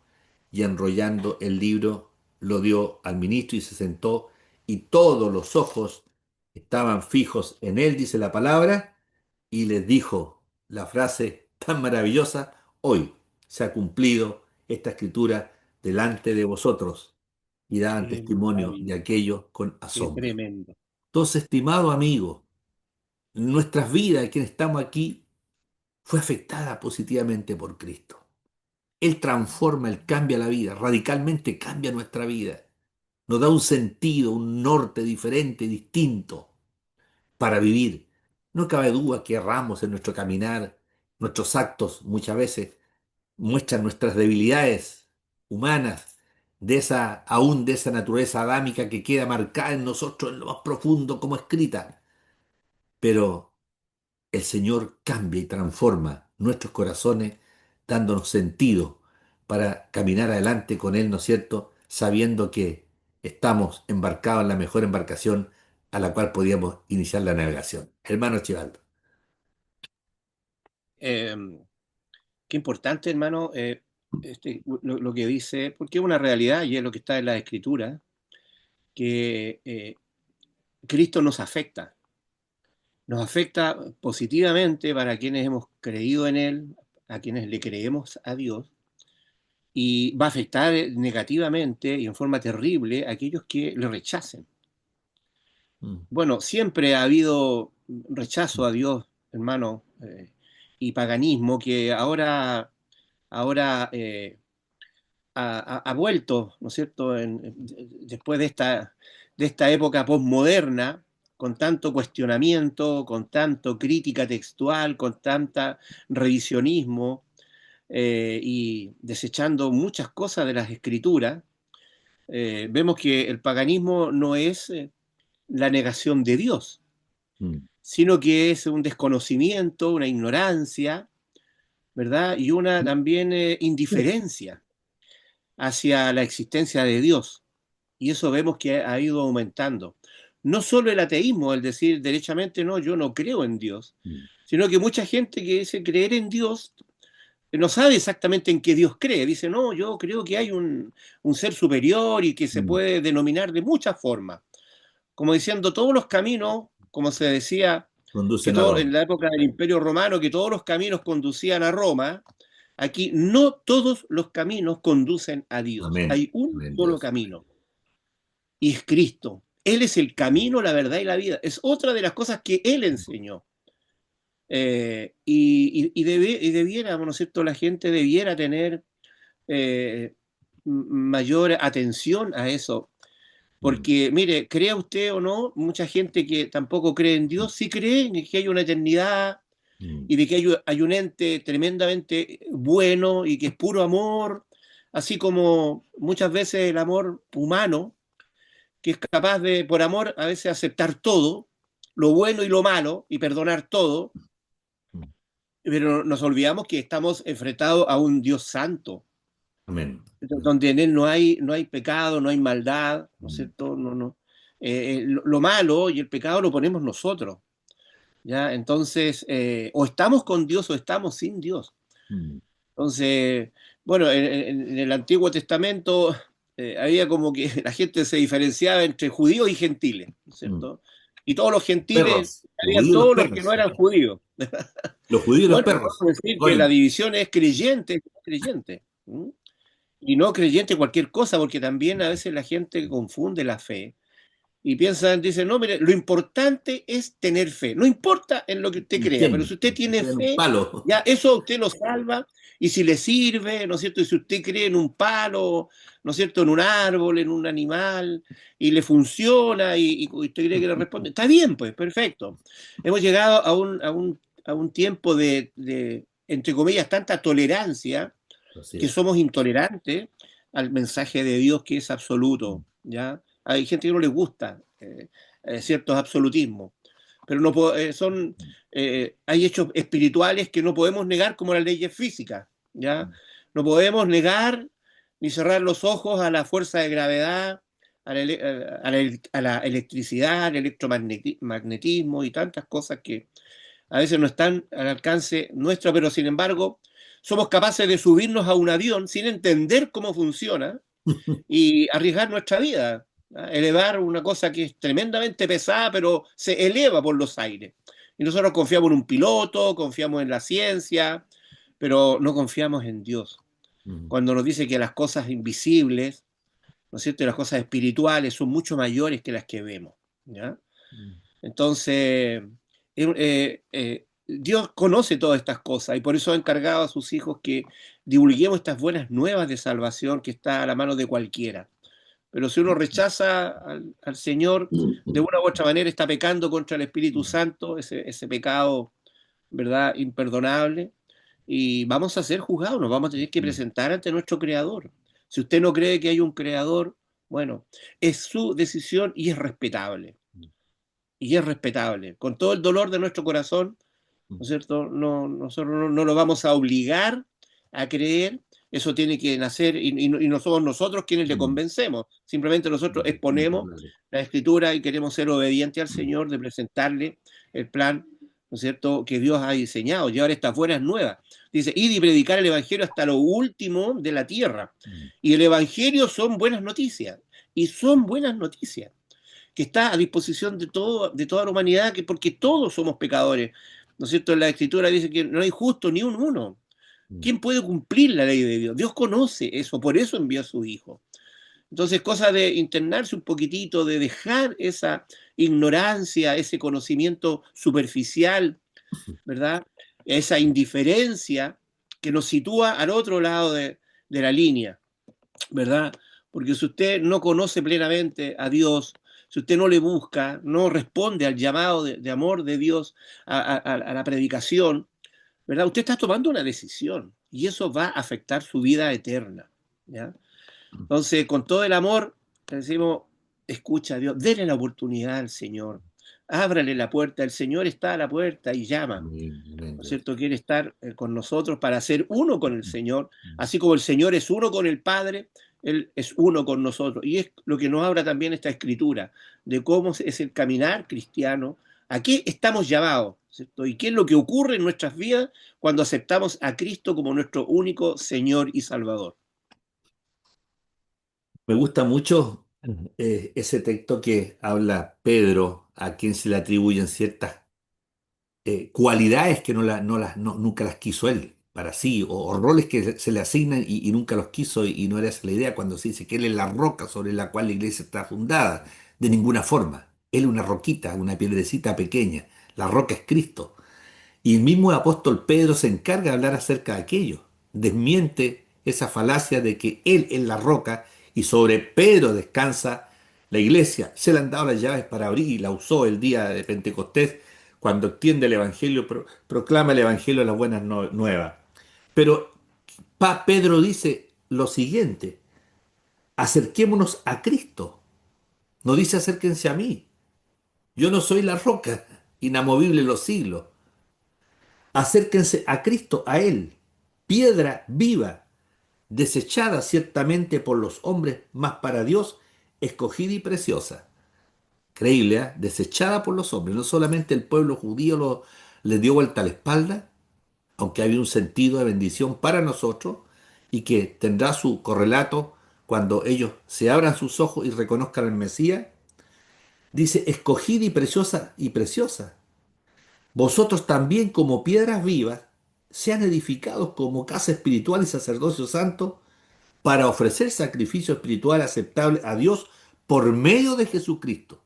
Y enrollando el libro lo dio al ministro y se sentó y todos los ojos estaban fijos en él, dice la palabra, y les dijo la frase tan maravillosa, hoy se ha cumplido esta escritura delante de vosotros y daban Qué testimonio de maravilla, aquello con qué asombro. tremendo. Entonces, estimado amigo, nuestras vidas, quienes estamos aquí, fue afectada positivamente por Cristo. Él transforma, Él cambia la vida, radicalmente cambia nuestra vida. Nos da un sentido, un norte diferente, distinto para vivir. No cabe duda que erramos en nuestro caminar, nuestros actos muchas veces muestran nuestras debilidades humanas, aún de esa naturaleza adámica que queda marcada en nosotros en lo más profundo como escrita. Pero el Señor cambia y transforma nuestros corazones, dándonos sentido para caminar adelante con Él, ¿no es cierto? Sabiendo que estamos embarcados en la mejor embarcación a la cual podíamos iniciar la navegación. Hermano Chivaldo. Eh, Qué importante, hermano, lo que dice, porque es una realidad y es lo que está en la Escritura, que Cristo nos afecta positivamente para quienes hemos creído en Él, a quienes le creemos a Dios, y va a afectar negativamente y en forma terrible a aquellos que le rechacen. Mm. Bueno, siempre ha habido rechazo a Dios, hermano, y paganismo que ahora ha vuelto, ¿no es cierto?, después de esta época posmoderna, con tanto cuestionamiento, con tanto crítica textual, con tanta revisionismo y desechando muchas cosas de las escrituras, vemos que el paganismo no es la negación de Dios, Mm. sino que es un desconocimiento, una ignorancia, ¿verdad? Y una también indiferencia hacia la existencia de Dios. Y eso vemos que ha ido aumentando. no solo el ateísmo, el decir derechamente, no, yo no creo en Dios, mm, sino que mucha gente que dice creer en Dios no sabe exactamente en qué Dios cree. Dice, no, yo creo que hay un ser superior y que se mm. puede denominar de muchas formas. Como diciendo, todos los caminos, como se decía que Conducen a todo, Roma. en la época del Imperio Romano, que todos los caminos conducían a Roma, aquí no todos los caminos conducen a Dios. Amén. Hay un Amén, solo Dios. camino, y es Cristo. Él es el camino, la verdad y la vida. Es otra de las cosas que Él enseñó. Y debiéramos, ¿no es cierto? La gente debiera tener eh, mayor atención a eso. Mm, Porque, mire, crea usted o no, mucha gente que tampoco cree en Dios, sí cree en que hay una eternidad mm, y de que hay un ente tremendamente bueno y que es puro amor, así como muchas veces el amor humano, que es capaz de, por amor, a veces aceptar todo, lo bueno y lo malo, y perdonar todo, mm. pero nos olvidamos que estamos enfrentados a un Dios santo, Amén. donde en él no hay pecado, no hay maldad, ¿no es Mm, cierto? No, no. Lo malo y el pecado lo ponemos nosotros, ¿ya? Entonces, o estamos con Dios o estamos sin Dios. mm, Entonces, bueno, en el Antiguo Testamento había como que la gente se diferenciaba entre judíos y gentiles, ¿no es mm. cierto? Y todos los gentiles, Perros, los habían judíos y los todos los que no perros. eran judíos. Los judíos y los Bueno, perros. podemos decir que la Goim. división es creyente, y no creyente. ¿Mm? Y no creyente cualquier cosa, porque también a veces la gente confunde la fe y piensan, dicen, no, mire, lo importante es tener fe. No importa en lo que usted crea, pero ¿Quién? si usted tiene En un fe, palo. ya eso a usted lo salva. Y si le sirve, ¿no es cierto? Y si usted cree en un palo, ¿no es cierto? En un árbol, en un animal, y le funciona y usted cree que le responde, está bien, pues, perfecto. Hemos llegado a un tiempo entre comillas, tanta tolerancia Así que es. somos intolerantes al mensaje de Dios que es absoluto, ¿ya? Hay gente que no le gusta ciertos absolutismos, pero no hay hechos espirituales que no podemos negar como las leyes físicas, ¿ya? No podemos negar ni cerrar los ojos a la fuerza de gravedad, a la electricidad, al electromagnetismo y tantas cosas que a veces no están al alcance nuestro, pero sin embargo somos capaces de subirnos a un avión sin entender cómo funciona y arriesgar nuestra vida, ¿ah? Elevar una cosa que es tremendamente pesada, pero se eleva por los aires. Y nosotros confiamos en un piloto, confiamos en la ciencia, pero no confiamos en Dios. Mm, Cuando nos dice que las cosas invisibles, ¿no es cierto?, y las cosas espirituales son mucho mayores que las que vemos, ¿ya? mm, Entonces, Dios conoce todas estas cosas y por eso ha encargado a sus hijos que divulguemos estas buenas nuevas de salvación que está a la mano de cualquiera. Pero si uno rechaza al Señor, de una u otra manera está pecando contra el Espíritu mm, Santo, ese pecado, ¿verdad?, imperdonable, y vamos a ser juzgados, nos vamos a tener que mm, presentar ante nuestro Creador. Si usted no cree que hay un Creador, bueno, es su decisión y es respetable. Con todo el dolor de nuestro corazón, ¿no mm, es cierto? No, nosotros no lo vamos a obligar a creer, eso tiene que nacer y no somos nosotros quienes le mm, convencemos, simplemente nosotros mm, exponemos claro. la escritura y queremos ser obedientes al Mm, Señor, de presentarle el plan, ¿no es cierto?, que Dios ha diseñado, llevar estas buenas nuevas. Dice, id y predicar el Evangelio hasta lo último de la tierra. mm, Y el Evangelio son buenas noticias, y son buenas noticias que está a disposición de toda la humanidad, porque todos somos pecadores. ¿No es cierto? La Escritura dice que no hay justo ni un uno. mm, ¿Quién puede cumplir la ley de Dios? Dios conoce eso, por eso envió a su Hijo. Entonces, cosa de internarse un poquitito, de dejar esa ignorancia, ese conocimiento superficial, ¿verdad? Esa indiferencia que nos sitúa al otro lado de la línea, ¿verdad? Porque si usted no conoce plenamente a Dios, si usted no le busca, no responde al llamado de amor de Dios a la predicación, ¿verdad? Usted está tomando una decisión y eso va a afectar su vida eterna, ¿ya? Entonces, con todo el amor, le decimos, escucha a Dios, déle la oportunidad al Señor, ábrale la puerta, el Señor está a la puerta y llama. amén, amén, ¿No es Dios. cierto? Quiere estar con nosotros para ser uno con el Mm, Señor, mm, así como el Señor es uno con el Padre, Él es uno con nosotros. Y es lo que nos habla también esta escritura, de cómo es el caminar cristiano, a qué estamos llamados, ¿cierto? Y qué es lo que ocurre en nuestras vidas cuando aceptamos a Cristo como nuestro único Señor y Salvador. Me gusta mucho ese texto que habla Pedro, a quien se le atribuyen ciertas cualidades que nunca las quiso él para sí, o roles que se le asignan y nunca los quiso, y no era esa la idea cuando se dice que él es la roca sobre la cual la iglesia está fundada. De ninguna forma. Él es una roquita, una piedrecita pequeña. La roca es Cristo. Y el mismo apóstol Pedro se encarga de hablar acerca de aquello. Desmiente esa falacia de que él es la roca y sobre Pedro descansa la iglesia. Se le han dado las llaves para abrir y la usó el día de Pentecostés cuando extiende el evangelio, proclama el evangelio de las buenas nuevas. Pero Pedro dice lo siguiente: acerquémonos a Cristo. No dice acérquense a mí. Yo no soy la roca, inamovible en los siglos. Acérquense a Cristo, a Él, piedra viva, desechada ciertamente por los hombres, mas para Dios escogida y preciosa. Creíble, ¿eh? Desechada por los hombres. No solamente el pueblo judío le dio vuelta a la espalda, aunque había un sentido de bendición para nosotros y que tendrá su correlato cuando ellos se abran sus ojos y reconozcan al Mesías. Dice, escogida y preciosa y preciosa. Vosotros también como piedras vivas, sean edificados como casa espiritual y sacerdocio santo para ofrecer sacrificio espiritual aceptable a Dios por medio de Jesucristo.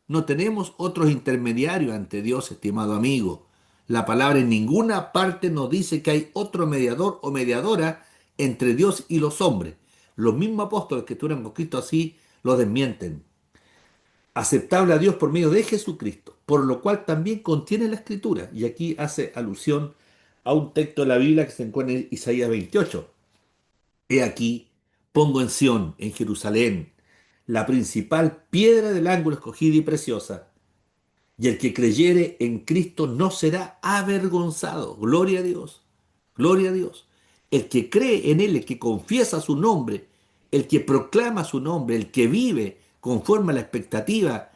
No tenemos otros intermediarios ante Dios, estimado amigo. La palabra en ninguna parte nos dice que hay otro mediador o mediadora entre Dios y los hombres. Los mismos apóstoles que estuvieron con Cristo así lo desmienten. Aceptable a Dios por medio de Jesucristo, por lo cual también contiene la Escritura. Y aquí hace alusión a un texto de la Biblia que se encuentra en Isaías 28. He aquí, pongo en Sión, en Jerusalén, la principal piedra del ángulo escogida y preciosa, y el que creyere en Cristo no será avergonzado. Gloria a Dios. Gloria a Dios. El que cree en Él, el que confiesa su nombre, el que proclama su nombre, el que vive conforme a la expectativa,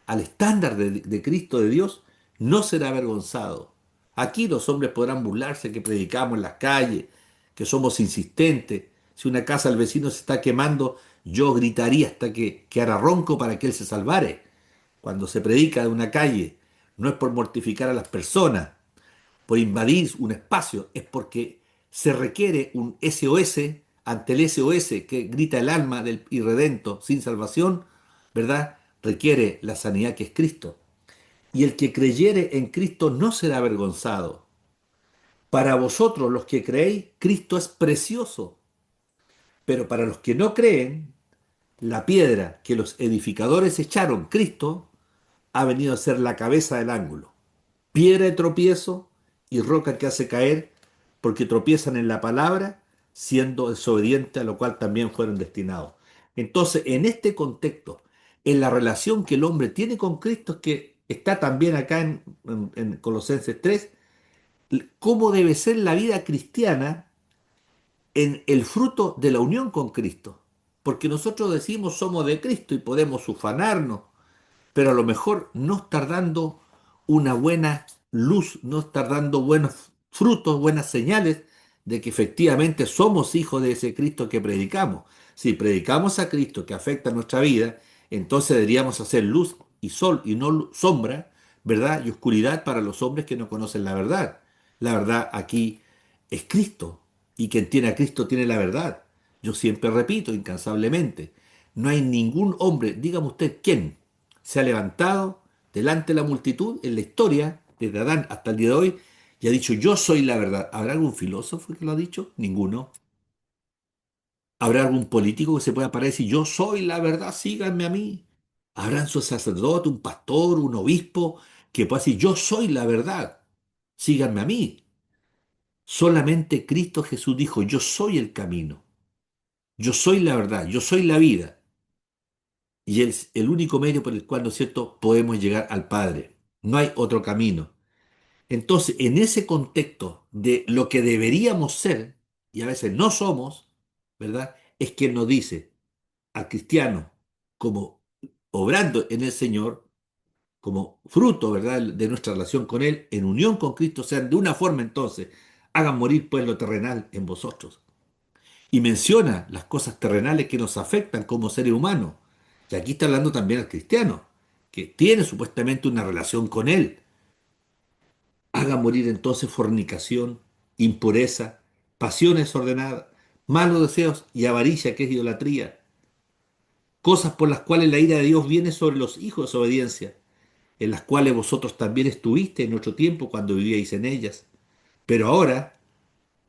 al estándar de Cristo de Dios, no será avergonzado. Aquí los hombres podrán burlarse que predicamos en las calles, que somos insistentes. Si una casa del vecino se está quemando, yo gritaría hasta que quedara ronco para que él se salvare. Cuando se predica de una calle, no es por mortificar a las personas, por invadir un espacio, es porque se requiere un SOS ante el SOS que grita el alma del irredento sin salvación, ¿verdad? Requiere la sanidad que es Cristo. Y el que creyere en Cristo no será avergonzado. Para vosotros los que creéis, Cristo es precioso, pero para los que no creen, la piedra que los edificadores echaron, Cristo, ha venido a ser la cabeza del ángulo, piedra de tropiezo y roca que hace caer, porque tropiezan en la palabra, siendo desobedientes, a lo cual también fueron destinados. Entonces, en este contexto, en la relación que el hombre tiene con Cristo, que está también acá en Colosenses 3, cómo debe ser la vida cristiana en el fruto de la unión con Cristo. Porque nosotros decimos somos de Cristo y podemos ufanarnos, pero a lo mejor no estar dando una buena luz, no estar dando buenos frutos, buenas señales de que efectivamente somos hijos de ese Cristo que predicamos. Si predicamos a Cristo que afecta nuestra vida, entonces deberíamos hacer luz y sol y no sombra, ¿verdad? Y oscuridad para los hombres que no conocen la verdad. La verdad aquí es Cristo, y quien tiene a Cristo tiene la verdad. Yo siempre repito incansablemente, no hay ningún hombre, dígame usted quién, se ha levantado delante de la multitud en la historia, desde Adán hasta el día de hoy, y ha dicho, yo soy la verdad. ¿Habrá algún filósofo que lo ha dicho? Ninguno. ¿Habrá algún político que se pueda parar y decir, yo soy la verdad, síganme a mí? ¿Habrá un sacerdote, un pastor, un obispo que pueda decir, yo soy la verdad, síganme a mí? Solamente Cristo Jesús dijo, yo soy el camino, yo soy la verdad, yo soy la vida. Y es el único medio por el cual, ¿no es cierto?, podemos llegar al Padre. No hay otro camino. Entonces, en ese contexto de lo que deberíamos ser, y a veces no somos, ¿verdad? Es que nos dice, al cristiano como obrando en el Señor, como fruto, ¿verdad?, de nuestra relación con Él, en unión con Cristo, sean de una forma entonces, hagan morir pues lo terrenal en vosotros. Y menciona las cosas terrenales que nos afectan como seres humanos. Y aquí está hablando también al cristiano, que tiene supuestamente una relación con Él. Haga morir entonces fornicación, impureza, pasiones desordenadas, malos deseos y avaricia, que es idolatría. Cosas por las cuales la ira de Dios viene sobre los hijos de desobediencia, en las cuales vosotros también estuviste en otro tiempo cuando vivíais en ellas. Pero ahora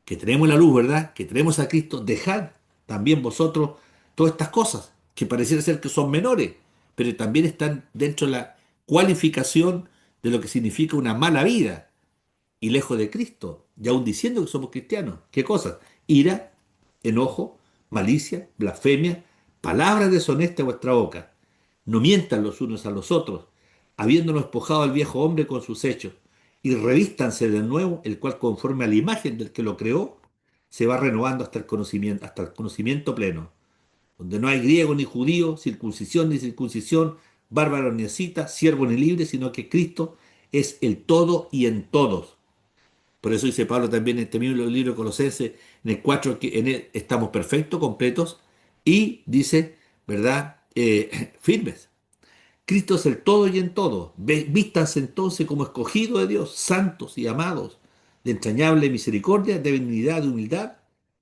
que tenemos la luz, ¿verdad? Que tenemos a Cristo, dejad también vosotros todas estas cosas, que pareciera ser que son menores, pero también están dentro de la cualificación de lo que significa una mala vida y lejos de Cristo, y aún diciendo que somos cristianos. ¿Qué cosas? Ira, enojo, malicia, blasfemia, palabras deshonestas de vuestra boca. No mientan los unos a los otros, habiéndonos despojado al viejo hombre con sus hechos, y revístanse del nuevo, el cual conforme a la imagen del que lo creó, se va renovando hasta el conocimiento pleno, donde no hay griego ni judío, circuncisión ni circuncisión, bárbaro ni escita, siervo ni libre, sino que Cristo es el todo y en todos. Por eso dice Pablo también en este mismo libro de Colosenses, en el 4 que en él estamos perfectos, completos, y dice, ¿verdad? Firmes. Cristo es el todo y en todo. Vístanse entonces como escogidos de Dios, santos y amados, de entrañable misericordia, de benignidad, de humildad,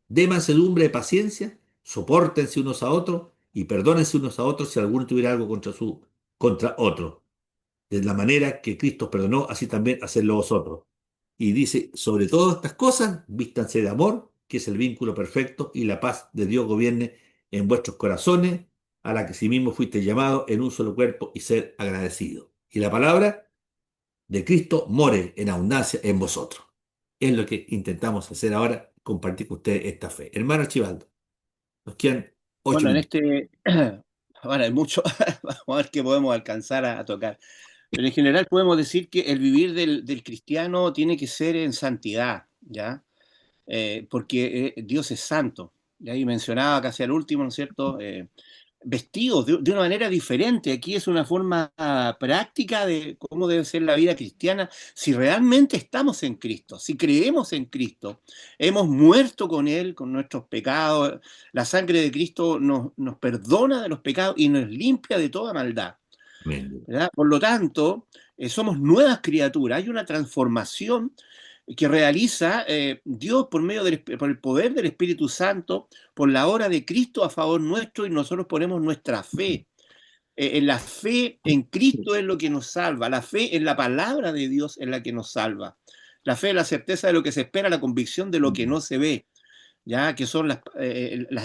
de mansedumbre, de paciencia, sopórtense unos a otros y perdónense unos a otros si alguno tuviera algo contra otro. De la manera que Cristo perdonó, así también hacedlo vosotros. Y dice, sobre todas estas cosas, vístanse de amor, que es el vínculo perfecto, y la paz de Dios gobierne en vuestros corazones, a la que sí mismo fuiste llamado en un solo cuerpo y ser agradecido. Y la palabra de Cristo more en abundancia en vosotros. Es lo que intentamos hacer ahora, compartir con ustedes esta fe. Hermano Chivaldo, nos quedan ocho Bueno, en minutos. este, bueno, hay mucho, vamos a ver qué podemos alcanzar a tocar. Pero en general podemos decir que el vivir del cristiano tiene que ser en santidad, ¿ya? Porque Dios es santo. Y ahí mencionaba casi al último, ¿no es cierto? Vestidos de una manera diferente. Aquí es una forma práctica de cómo debe ser la vida cristiana si realmente estamos en Cristo, si creemos en Cristo, hemos muerto con Él, con nuestros pecados. La sangre de Cristo nos perdona de los pecados y nos limpia de toda maldad. Amén. ¿Verdad? Por lo tanto, somos nuevas criaturas. Hay una transformación que realiza Dios por medio por el poder del Espíritu Santo, por la obra de Cristo a favor nuestro, y nosotros ponemos nuestra fe. En la fe en Cristo es lo que nos salva. La fe en la palabra de Dios es la que nos salva. La fe es la certeza de lo que se espera, la convicción de lo que no se ve, ya que son las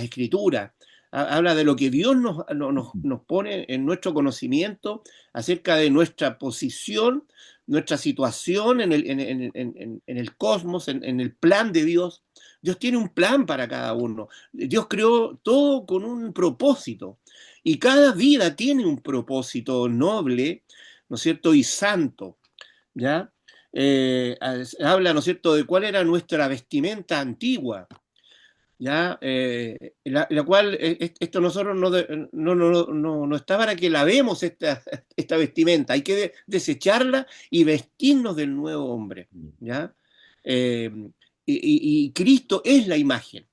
escrituras. Habla de lo que Dios nos pone en nuestro conocimiento acerca de nuestra posición, nuestra situación en el cosmos, en el plan de Dios. Dios tiene un plan para cada uno. Dios creó todo con un propósito. Y cada vida tiene un propósito noble, ¿no es cierto? Y santo, ¿ya? Habla, ¿no es cierto?, de cuál era nuestra vestimenta antigua, ¿ya? La cual, esto nosotros no está para que lavemos esta vestimenta, hay que desecharla y vestirnos del nuevo hombre, ¿ya? Eh, y Cristo es la imagen,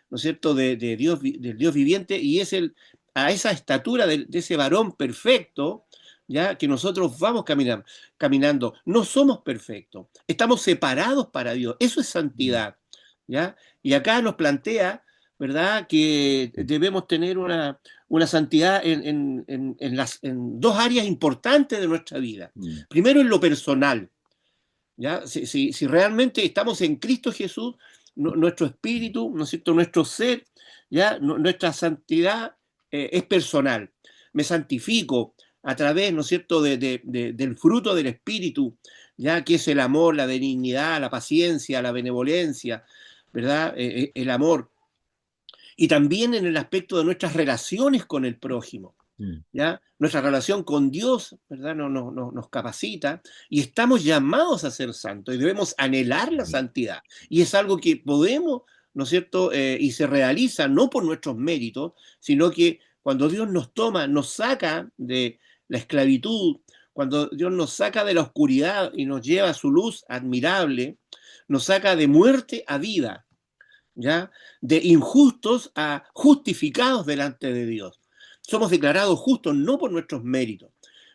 ¿no es cierto?, de Dios, del Dios viviente, y es a esa estatura de ese varón perfecto, ¿ya?, que nosotros vamos caminando. No somos perfectos, estamos separados para Dios, eso es santidad, ¿ya? Y acá nos plantea, ¿verdad?, que debemos tener una santidad en dos áreas importantes de nuestra vida. Primero, en lo personal, ¿ya? Si realmente estamos en Cristo Jesús, nuestro espíritu, ¿no es cierto?, nuestro ser, ¿ya? Nuestra santidad es personal. Me santifico a través, ¿no es cierto?, del fruto del espíritu, ya que es el amor, la benignidad, la paciencia, la benevolencia, ¿verdad? El amor. Y también en el aspecto de nuestras relaciones con el prójimo. Mm. ¿Ya? Nuestra relación con Dios, ¿verdad?, nos capacita, y estamos llamados a ser santos y debemos anhelar la santidad. Y es algo que podemos ¿no es cierto? Y se realiza no por nuestros méritos, sino que cuando Dios nos toma, nos saca de la esclavitud, cuando Dios nos saca de la oscuridad y nos lleva a su luz admirable, nos saca de muerte a vida, ¿ya? De injustos a justificados delante de Dios. Somos declarados justos no por nuestros méritos.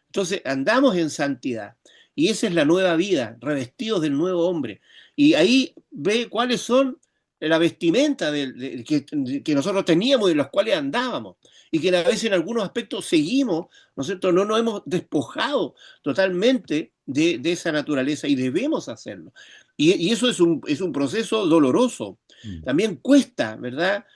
Entonces andamos en santidad. Y esa es la nueva vida, revestidos del nuevo hombre. Y ahí ve cuáles son la vestimenta que nosotros teníamos y de las cuales andábamos. Y que a veces en algunos aspectos seguimos, ¿no es cierto? No nos hemos despojado totalmente de esa naturaleza y debemos hacerlo. Y eso es un proceso doloroso. Mm. También cuesta, ¿verdad?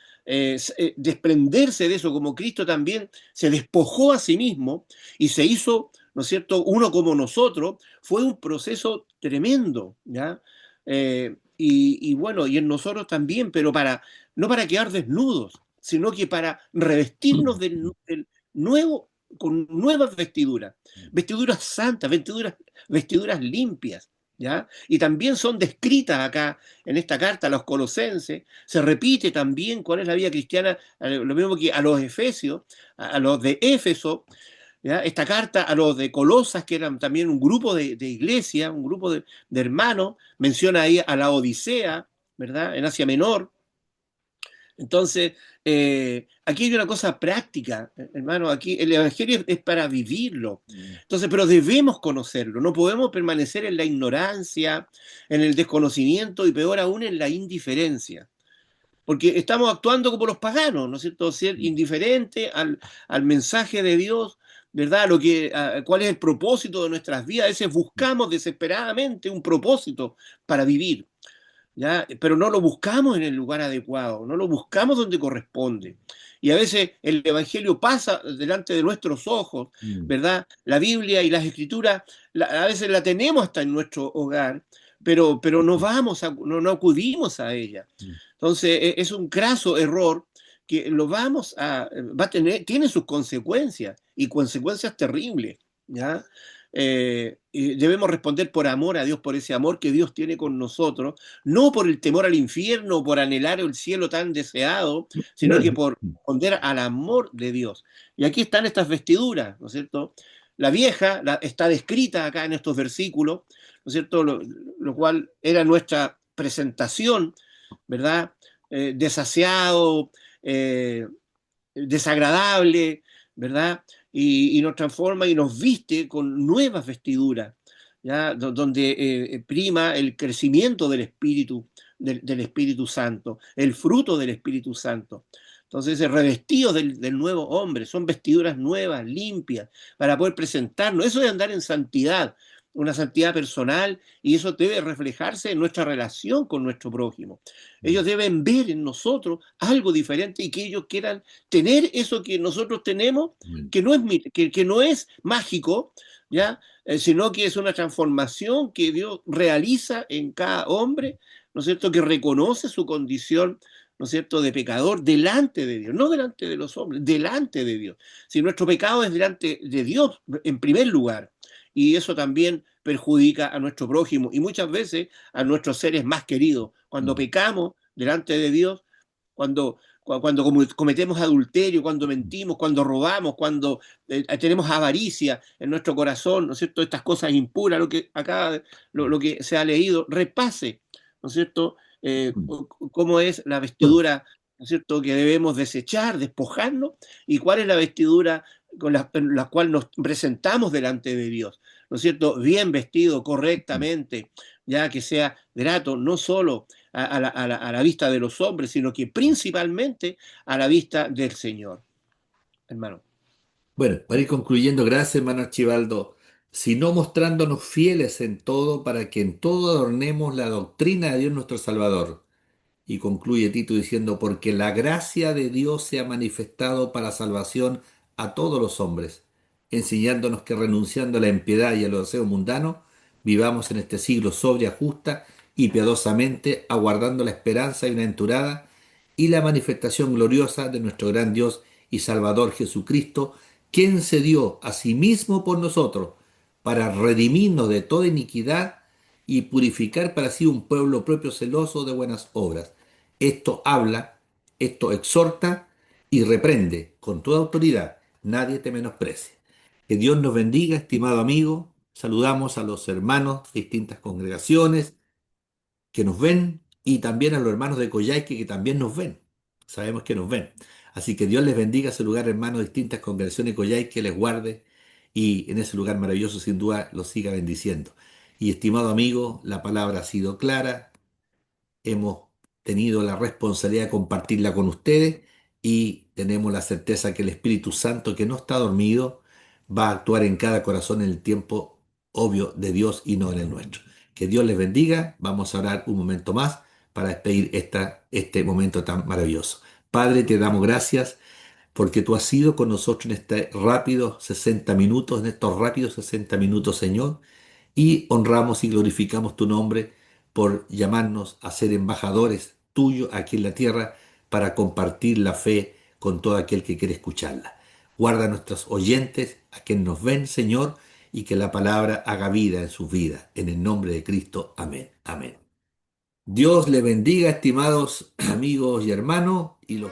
Desprenderse de eso, como Cristo también se despojó a sí mismo y se hizo, ¿no es cierto?, uno como nosotros, fue un proceso tremendo, ¿ya? Y bueno, y en nosotros también, pero no para quedar desnudos, sino que para revestirnos del nuevo, con nuevas vestiduras, vestiduras santas, vestiduras limpias, ¿ya? Y también son descritas acá en esta carta a los colosenses, se repite también cuál es la vida cristiana, lo mismo que a los efesios, a los de Éfeso, ¿ya? Esta carta a los de Colosas, que eran también un grupo de iglesia, un grupo de hermanos, menciona ahí a la Odisea, ¿verdad? En Asia Menor. Entonces, aquí hay una cosa práctica, hermano, aquí el Evangelio es para vivirlo. Mm. Entonces, pero debemos conocerlo, no podemos permanecer en la ignorancia, en el desconocimiento y peor aún en la indiferencia. Porque estamos actuando como los paganos, ¿no es cierto? Ser indiferente al mensaje de Dios, ¿verdad? ¿Cuál es el propósito de nuestras vidas? A veces buscamos desesperadamente un propósito para vivir, ¿ya? Pero no lo buscamos en el lugar adecuado, no lo buscamos donde corresponde. Y a veces el Evangelio pasa delante de nuestros ojos, Mm. ¿verdad? La Biblia y las Escrituras, a veces la tenemos hasta en nuestro hogar, pero no vamos, no acudimos a ella. Mm. Entonces es un craso error que va a tener, tiene sus consecuencias y consecuencias terribles, ¿ya? Y debemos responder por amor a Dios, por ese amor que Dios tiene con nosotros, no por el temor al infierno o por anhelar el cielo tan deseado, sino que por responder al amor de Dios. Y aquí están estas vestiduras, ¿no es cierto? La vieja está descrita acá en estos versículos, ¿no es cierto? Lo cual era nuestra presentación, ¿verdad? Desasiado, eh, desagradable, ¿verdad? Y nos transforma y nos viste con nuevas vestiduras, ¿ya? Donde prima el crecimiento del Espíritu, del Espíritu Santo, el fruto del Espíritu Santo. Entonces, revestidos del nuevo hombre, son vestiduras nuevas, limpias, para poder presentarnos. Eso de andar en santidad, una santidad personal, y eso debe reflejarse en nuestra relación con nuestro prójimo. Mm. Ellos deben ver en nosotros algo diferente y que ellos quieran tener eso que nosotros tenemos, Mm. que no es mágico, ¿ya? Sino que es una transformación que Dios realiza en cada hombre, ¿no es cierto?, que reconoce su condición, ¿no es cierto?, de pecador delante de Dios, no delante de los hombres, delante de Dios. Si nuestro pecado es delante de Dios en primer lugar, y eso también perjudica a nuestro prójimo y muchas veces a nuestros seres más queridos. Cuando Mm. pecamos delante de Dios, cuando cometemos adulterio, cuando mentimos, cuando robamos, cuando tenemos avaricia en nuestro corazón, ¿no es cierto? Estas cosas impuras, lo que acá, lo que se ha leído, repase, ¿no es cierto? Mm. Cómo es la vestidura, ¿no es cierto?, que debemos desechar, despojarnos, y cuál es la vestidura en la cual nos presentamos delante de Dios, ¿no es cierto? Bien vestido, correctamente, ya que sea grato, no solo a la vista de los hombres, sino que principalmente a la vista del Señor, hermano. Bueno, para ir concluyendo, gracias, hermano Archibaldo, sino mostrándonos fieles en todo para que en todo adornemos la doctrina de Dios nuestro Salvador. Y concluye Tito diciendo, porque la gracia de Dios se ha manifestado para salvación a todos los hombres, enseñándonos que renunciando a la impiedad y a los deseos mundanos, vivamos en este siglo sobria, justa y piadosamente, aguardando la esperanza bienaventurada y la manifestación gloriosa de nuestro gran Dios y Salvador Jesucristo, quien se dio a sí mismo por nosotros, para redimirnos de toda iniquidad y purificar para sí un pueblo propio celoso de buenas obras. Esto habla, esto exhorta y reprende con toda autoridad. Nadie te menosprecie. Que Dios nos bendiga, estimado amigo. Saludamos a los hermanos de distintas congregaciones que nos ven y también a los hermanos de Coyhaique que también nos ven. Sabemos que nos ven. Así que Dios les bendiga ese lugar, hermanos de distintas congregaciones de Coyhaique, les guarde y en ese lugar maravilloso sin duda los siga bendiciendo. Y estimado amigo, la palabra ha sido clara, hemos tenido la responsabilidad de compartirla con ustedes y tenemos la certeza que el Espíritu Santo, que no está dormido, va a actuar en cada corazón en el tiempo obvio de Dios y no en el nuestro. Que Dios les bendiga. Vamos a orar un momento más para despedir este momento tan maravilloso. Padre, te damos gracias porque tú has sido con nosotros en este rápido 60 minutos, en estos rápidos 60 minutos, Señor, y honramos y glorificamos tu nombre por llamarnos a ser embajadores tuyos aquí en la tierra para compartir la fe con todo aquel que quiere escucharla. Guarda a nuestros oyentes, a quienes nos ven, Señor, y que la palabra haga vida en sus vidas. En el nombre de Cristo. Amén. Amén. Dios le bendiga, estimados amigos y hermanos, y los